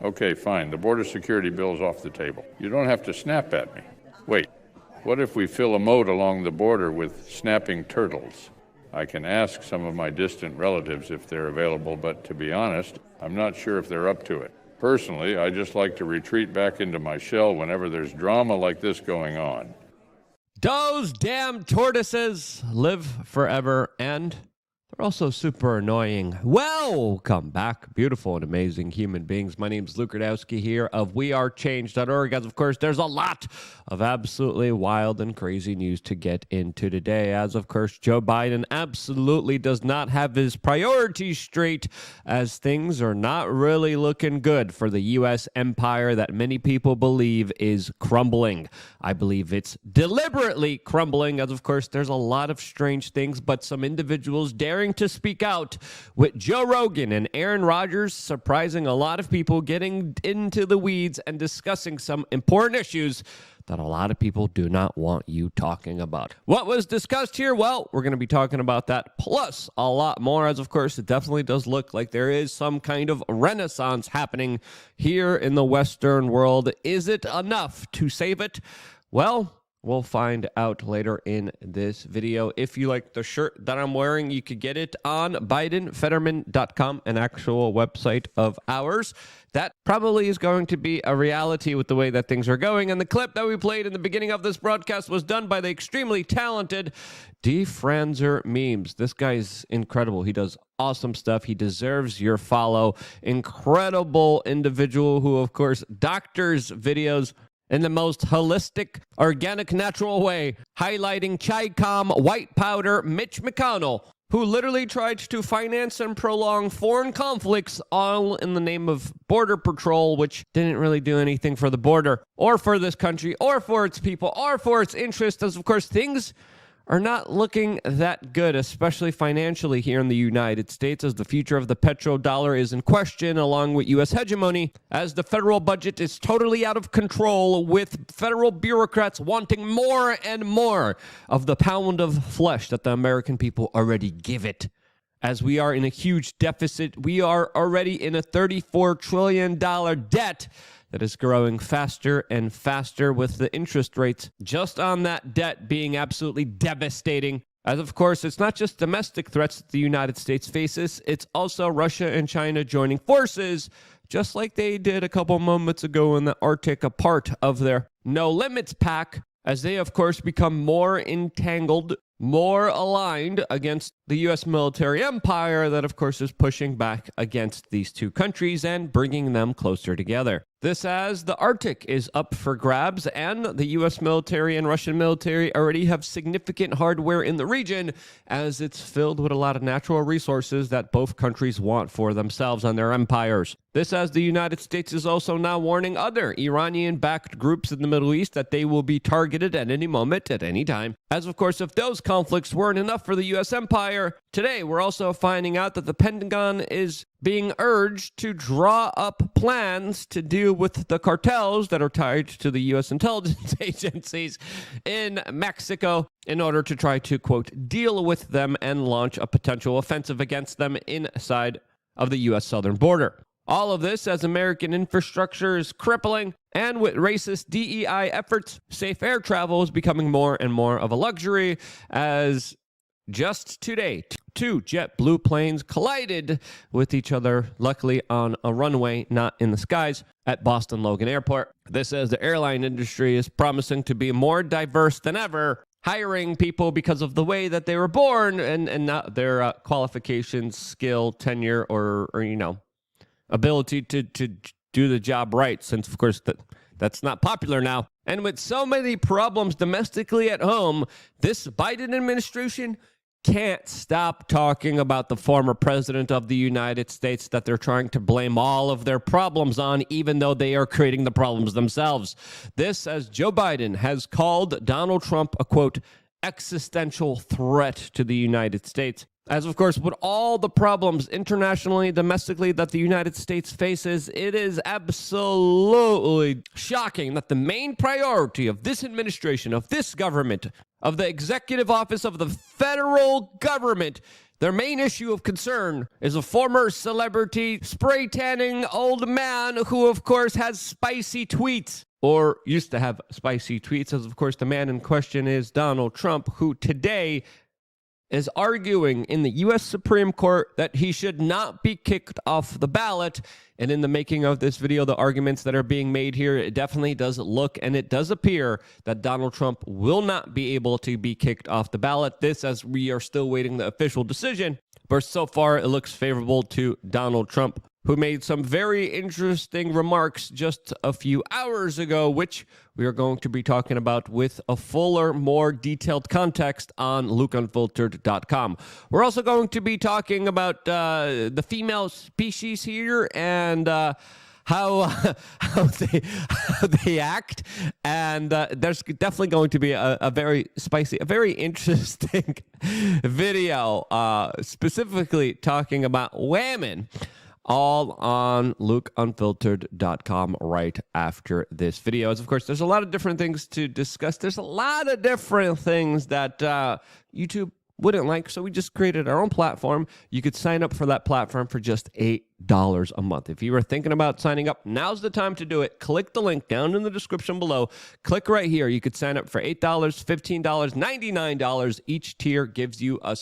Okay, fine. The border security bill's off the table. You don't have to snap at me. Wait, what if we fill a moat along the border with snapping turtles? I can ask some of my distant relatives if they're available, but to be honest, I'm not sure if they're up to it. Personally, I just like to retreat back into my shell whenever there's drama like this going on. Those damn tortoises live forever, and they're also super annoying. Welcome back, beautiful and amazing human beings. My name's Luke Rodowski here of wearechange.org. As of course, there's a lot of absolutely wild and crazy news to get into today. As of course, Joe Biden absolutely does not have his priorities straight, as things are not really looking good for the U.S. empire that many people believe is crumbling. I believe it's deliberately crumbling, as of course, there's a lot of strange things, but some individuals daring to speak out, with Joe Rogan and Rodgers surprising a lot of people, getting into the weeds and discussing some important issues that a lot of people do not want you talking about. What was discussed here? Well, we're going to be talking about that, plus a lot more, as of course, it definitely does look like there is some kind of renaissance happening here in the Western world. Is it enough to save it? Well, we'll find out later in this video. If you like the shirt that I'm wearing, you could get it on BidenFetterman.com, an actual website of ours. That probably is going to be a reality with the way that things are going. And the clip that we played in the beginning of this broadcast was done by the extremely talented Franzer Memes. This guy's incredible. He does awesome stuff. He deserves your follow. Incredible individual who, of course, doctors videos in the most holistic, organic, natural way, highlighting Chi-Com, white powder, Mitch McConnell, who literally tried to finance and prolong foreign conflicts all in the name of border patrol, which didn't really do anything for the border or for this country or for its people or for its interests, as of course things are not looking that good, especially financially here in the United States, as the future of the petrodollar is in question, along with U.S. hegemony, as the federal budget is totally out of control, with federal bureaucrats wanting more and more of the pound of flesh that the American people already give it. As we are in a huge deficit, we are already in a $34 trillion debt that is growing faster and faster, with the interest rates just on that debt being absolutely devastating. As of course, it's not just domestic threats that the United States faces, it's also Russia and China joining forces, just like they did a couple moments ago in the Arctic, a part of their No Limits pact, as they of course become more entangled, more aligned against the U.S. military empire that of course is pushing back against these two countries and bringing them closer together. This as the Arctic is up for grabs, and the U.S. military and Russian military already have significant hardware in the region, as it's filled with a lot of natural resources that both countries want for themselves and their empires. This as the United States is also now warning other Iranian-backed groups in the Middle East that they will be targeted at any moment, at any time. As of course, if those conflicts weren't enough for the U.S. empire, today we're also finding out that the Pentagon is being urged to draw up plans to deal with the cartels that are tied to the U.S. intelligence agencies in Mexico in order to try to, quote, deal with them and launch a potential offensive against them inside of the U.S. southern border. All of this as American infrastructure is crippling, and with racist DEI efforts, safe air travel is becoming more and more of a luxury, as just today, two JetBlue planes collided with each other, luckily on a runway, not in the skies, at Boston Logan Airport. This says the airline industry is promising to be more diverse than ever, hiring people because of the way that they were born and not their qualifications, skill, tenure, or ability to do the job right, since of course that's not popular now. And with so many problems domestically at home, this Biden administration can't stop talking about the former president of the United States that they're trying to blame all of their problems on, even though they are creating the problems themselves. This, as Joe Biden has called Donald Trump a, quote, existential threat to the United States. As of course, with all the problems internationally, domestically that the United States faces, it is absolutely shocking that the main priority of this administration, of this government, of the executive office of the federal government, Their main issue of concern is a former celebrity spray tanning old man who, of course, has spicy tweets, or used to have spicy tweets, as of course the man in question is Donald Trump, who today is arguing in the U.S. Supreme Court that he should not be kicked off the ballot. And in the making of this video, the arguments that are being made here, it definitely does look and it does appear that Donald Trump will not be able to be kicked off the ballot. This, as we are still waiting the official decision. But so far, it looks favorable to Donald Trump, who made some very interesting remarks just a few hours ago, which we are going to be talking about with a fuller, more detailed context on LukeUnfiltered.com. We're also going to be talking about the female species here and how they act, and there's definitely going to be a very spicy, a very interesting video, specifically talking about women, all on LukeUnfiltered.com right after this video. As of course, there's a lot of different things to discuss. There's a lot of different things that YouTube wouldn't like, so we just created our own platform. You could sign up for that platform for just $8 a month. If you were thinking about signing up, now's the time to do it. Click the link down in the description below. Click right here. You could sign up for $8, $15, $99. Each tier gives you a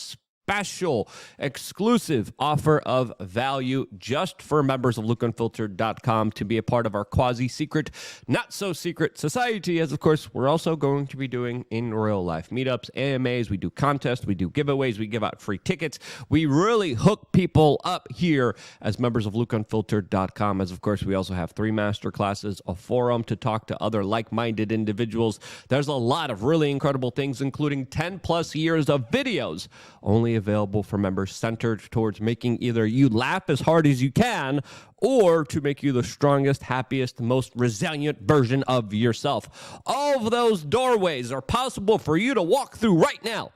special exclusive offer of value just for members of LukeUnfiltered.com to be a part of our quasi-secret, not-so-secret society, as, of course, we're also going to be doing in real life meetups, AMAs, we do contests, we do giveaways, we give out free tickets. We really hook people up here as members of LukeUnfiltered.com, as, of course, we also have 3 master classes, a forum to talk to other like-minded individuals. There's a lot of really incredible things, including 10-plus years of videos only available for members, centered towards making either you laugh as hard as you can or to make you the strongest, happiest, most resilient version of yourself. All of those doorways are possible for you to walk through right now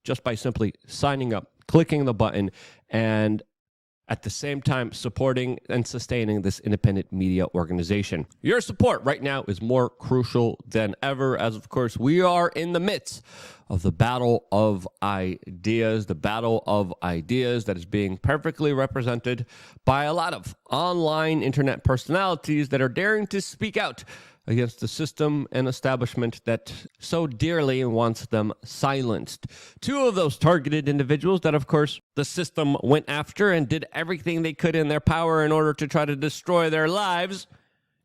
just by simply signing up, clicking the button, and at the same time supporting and sustaining this independent media organization. Your support right now is more crucial than ever, as of course we are in the midst of the battle of ideas, that is being perfectly represented by a lot of online internet personalities that are daring to speak out against the system and establishment that so dearly wants them silenced. 2 of those targeted individuals that, of course, the system went after and did everything they could in their power in order to try to destroy their lives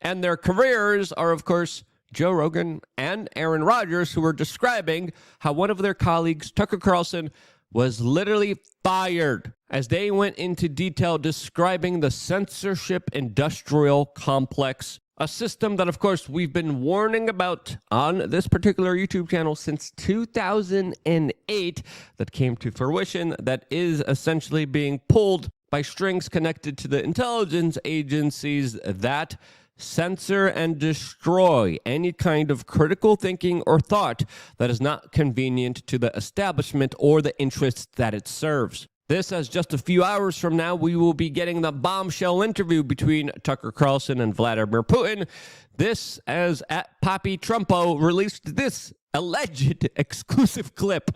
and their careers are, of course, Joe Rogan and Aaron Rodgers, who were describing how one of their colleagues, Tucker Carlson, was literally fired as they went into detail describing the censorship industrial complex, a system that, of course, we've been warning about on this particular YouTube channel since 2008 that came to fruition, that is essentially being pulled by strings connected to the intelligence agencies that censor and destroy any kind of critical thinking or thought that is not convenient to the establishment or the interests that it serves. This, as just a few hours from now, we will be getting the bombshell interview between Tucker Carlson and Vladimir Putin. This, as at Poppy Trumpo released this alleged exclusive clip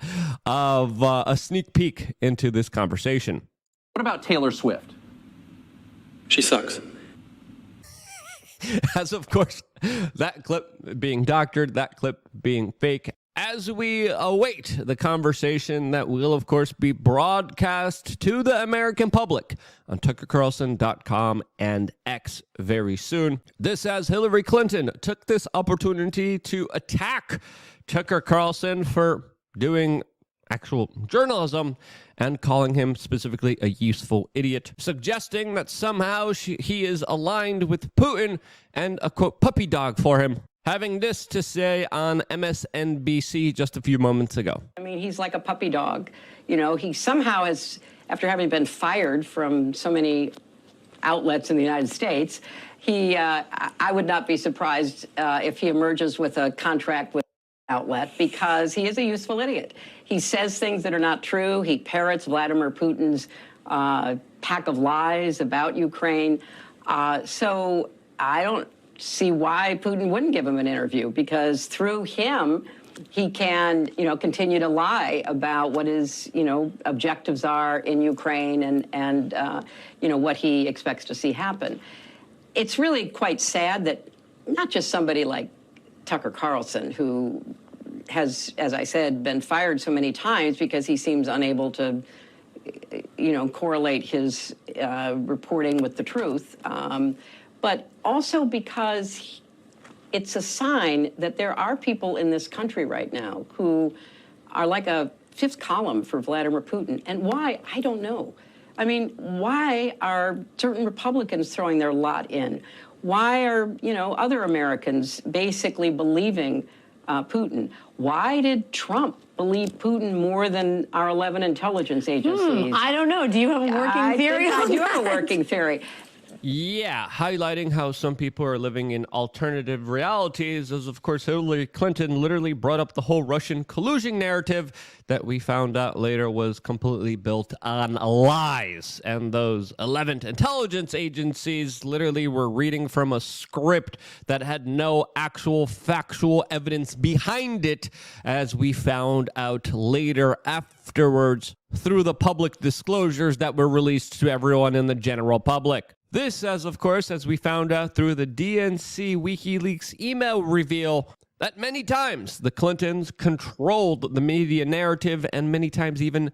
of a sneak peek into this conversation. What about Taylor Swift? She sucks. As, of course, that clip being doctored, that clip being fake, as we await the conversation that will, of course, be broadcast to the American public on TuckerCarlson.com and X very soon. This, as Hillary Clinton took this opportunity to attack Tucker Carlson for doing actual journalism and calling him specifically a useful idiot, suggesting that somehow he is aligned with Putin and a, quote, puppy dog for him. Having this to say on MSNBC just a few moments ago. I mean, he's like a puppy dog. You know, he somehow has, after having been fired from so many outlets in the United States, I would not be surprised if he emerges with a contract with outlet, because he is a useful idiot. He says things that are not true. He parrots Vladimir Putin's pack of lies about Ukraine. So I don't see why Putin wouldn't give him an interview, because through him, he can, continue to lie about what his, objectives are in Ukraine and what he expects to see happen. It's really quite sad that not just somebody like Tucker Carlson, who has, as I said, been fired so many times because he seems unable to, correlate his reporting with the truth, but also because it's a sign that there are people in this country right now who are like a fifth column for Vladimir Putin. And why? I don't know. I mean, why are certain Republicans throwing their lot in? Why are, other Americans basically believing Putin? Why did Trump believe Putin more than our 11 intelligence agencies? I don't know. Do you have a working theory on that? I do have a working theory. Yeah, highlighting how some people are living in alternative realities, as of course Hillary Clinton literally brought up the whole Russian collusion narrative that we found out later was completely built on lies. And those 11 intelligence agencies literally were reading from a script that had no actual factual evidence behind it, as we found out later afterwards through the public disclosures that were released to everyone in the general public. This, of course, as we found out through the DNC WikiLeaks email reveal, that many times the Clintons controlled the media narrative and many times even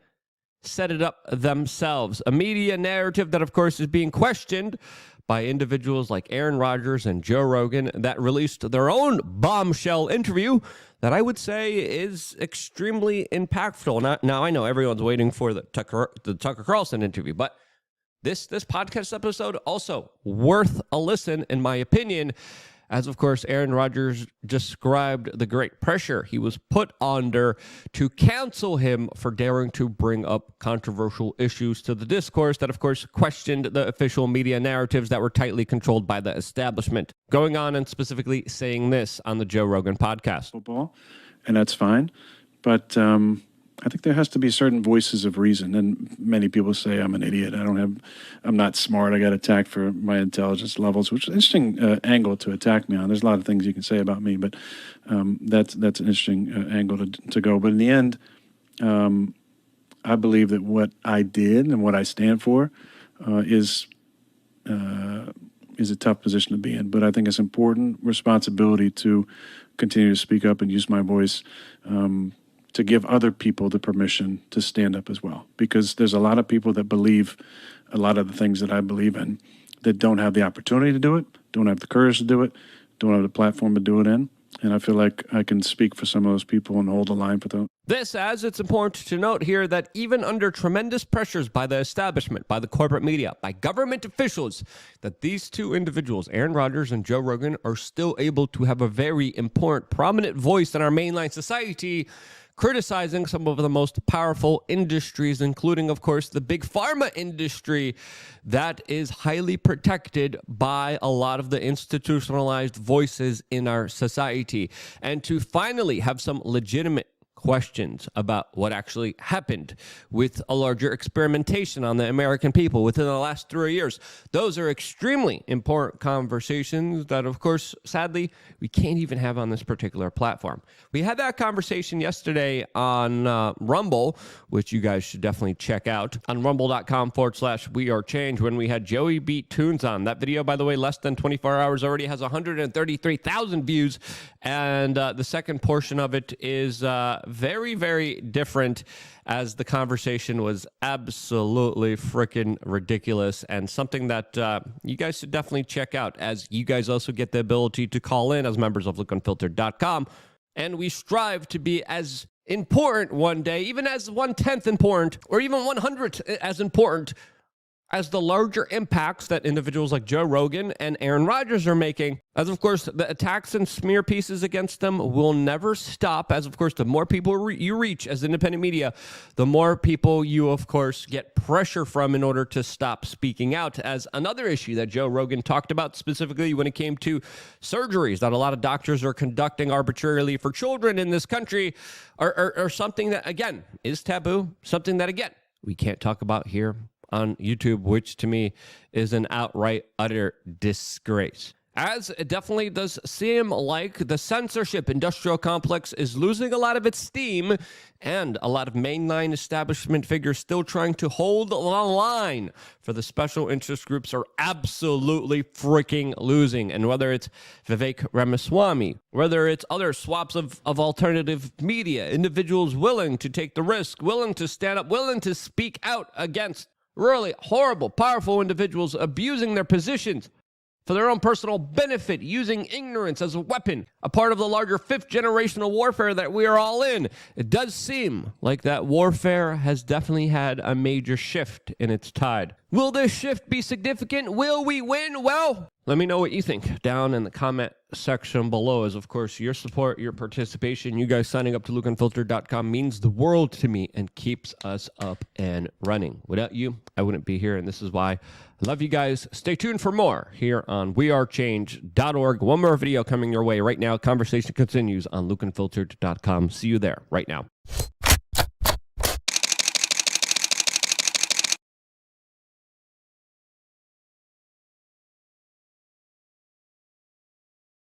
set it up themselves. A media narrative that, of course, is being questioned by individuals like Aaron Rodgers and Joe Rogan that released their own bombshell interview that I would say is extremely impactful. Now I know everyone's waiting for the Tucker Carlson interview, but this podcast episode also worth a listen, in my opinion, as, of course, Aaron Rodgers described the great pressure he was put under to cancel him for daring to bring up controversial issues to the discourse that, of course, questioned the official media narratives that were tightly controlled by the establishment. Going on and specifically saying this on the Joe Rogan podcast. Football, and that's fine, but I think there has to be certain voices of reason, and many people say I'm an idiot. I'm not smart. I got attacked for my intelligence levels, which is an interesting angle to attack me on. There's a lot of things you can say about me, but that's an interesting angle to go. But in the end, I believe that what I did and what I stand for is a tough position to be in. But I think it's important responsibility to continue to speak up and use my voice to give other people the permission to stand up as well. Because there's a lot of people that believe a lot of the things that I believe in that don't have the opportunity to do it, don't have the courage to do it, don't have the platform to do it in. And I feel like I can speak for some of those people and hold the line for them. This, as it's important to note here that even under tremendous pressures by the establishment, by the corporate media, by government officials, that these two individuals, Aaron Rodgers and Joe Rogan, are still able to have a very important, prominent voice in our mainline society, criticizing some of the most powerful industries, including, of course, the big pharma industry that is highly protected by a lot of the institutionalized voices in our society. And to finally have some legitimate questions about what actually happened with a larger experimentation on the American people within the last 3 years. Those are extremely important conversations that, of course, sadly, we can't even have on this particular platform. We had that conversation yesterday on Rumble, which you guys should definitely check out on rumble.com/wearechange when we had Joey Beat Tunes on. That video, by the way, less than 24 hours already has 133,000 views. And the second portion of it is very, very different, as the conversation was absolutely freaking ridiculous and something that you guys should definitely check out, as you guys also get the ability to call in as members of LookUnfiltered.com. And we strive to be as important one day, even as 1/10 important, or even 100th as important as the larger impacts that individuals like Joe Rogan and Aaron Rodgers are making. As, of course, the attacks and smear pieces against them will never stop. As, of course, the more people you reach as independent media, the more people you, of course, get pressure from in order to stop speaking out. As another issue that Joe Rogan talked about specifically when it came to surgeries that a lot of doctors are conducting arbitrarily for children in this country are something that, again, is taboo, something that, again, we can't talk about here on YouTube, which to me is an outright, utter disgrace. as it definitely does seem like the censorship industrial complex is losing a lot of its steam, and a lot of mainline establishment figures still trying to hold the line for the special interest groups are absolutely freaking losing. And whether it's Vivek Ramaswamy, whether it's other swaps of alternative media, individuals willing to take the risk, willing to stand up, willing to speak out against really horrible, powerful individuals abusing their positions for their own personal benefit, using ignorance as a weapon, a part of the larger fifth generational warfare that we are all in. It does seem like that warfare has definitely had a major shift in its tide. Will this shift be significant? Will we win? Well, let me know what you think down in the comment section below. As of course, your support, your participation, you guys signing up to lukeunfiltered.com means the world to me and keeps us up and running. Without you, I wouldn't be here, and this is why I love you guys. Stay tuned for more here on wearechange.org. One more video coming your way right now. Conversation continues on lukeunfiltered.com. See you there right now.